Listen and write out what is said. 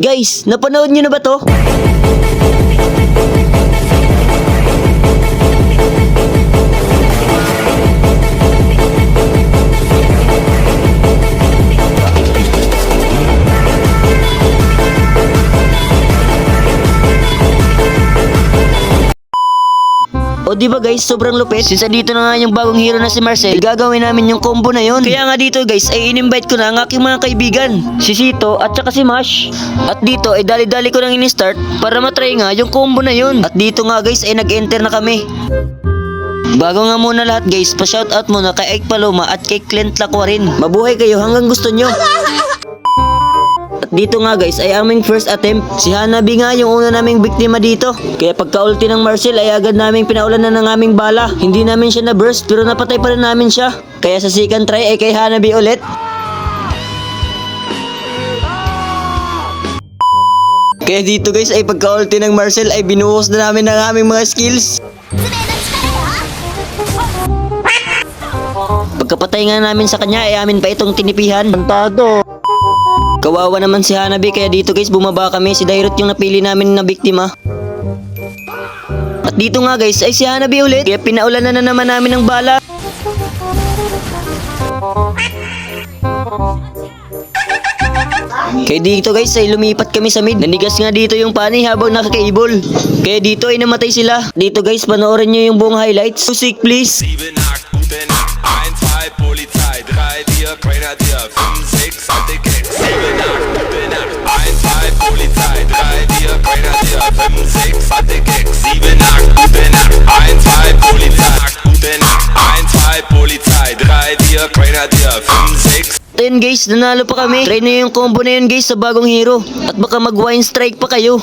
Guys, napanood nyo na ba to? O diba guys, sobrang lupit. Since dito na nga yung bagong hero na si Marcel, gagawin namin yung combo na yon. Kaya nga dito guys, ay in-invite ko na ang aking mga kaibigan, si Sito at saka si Mash. At dito ay dali-dali ko nang in-start para matry nga yung combo na yon. At dito nga guys ay nag-enter na kami. Bago nga muna lahat guys, pa-shoutout muna kay Ike Paloma at kay Clint Lacua rin. Mabuhay kayo hanggang gusto nyo. At dito nga guys ay aming first attempt. Si Hanabi nga yung una naming biktima dito. Kaya pagka-ulti ng Marcel ay agad naming pinaulan na ng aming bala. Hindi namin siya na-burst pero napatay pa rin namin siya. Kaya sa second try ay kay Hanabi ulit. Kaya dito guys ay pagka-ulti ng Marcel ay binuhos na namin ng aming mga skills. Pagkapatay nga namin sa kanya ay amin pa itong tinipihan. Pantado. Kawawa naman si Hanabi kaya dito guys bumaba kami. Si Dairot yung napili namin na biktima. At dito nga guys ay si Hanabi ulit. Kaya pinaulan na naman namin ng bala. Kaya dito guys ay lumipat kami sa mid. Nanigas nga dito yung pani habang nakaka-able. Kaya dito ay namatay sila. Dito guys panoorin nyo yung buong highlights. Music please. Polizei, 3, 4, Grenadier, 5, 6, alte Keks, 7, 8, gute Nacht, 1, 2, Polizei, 3, 4, Grenadier, 5, 6, alte Keks, 7, 8, gute Nacht, 1, 2, Polizei, gute Nacht, 1, 2, Polizei, 3, 4, Grenadier, 5, 6. Then guys, nanalo pa kami. Try nyo yung combo na yun guys sa bagong hero. At baka mag-wine strike pa kayo.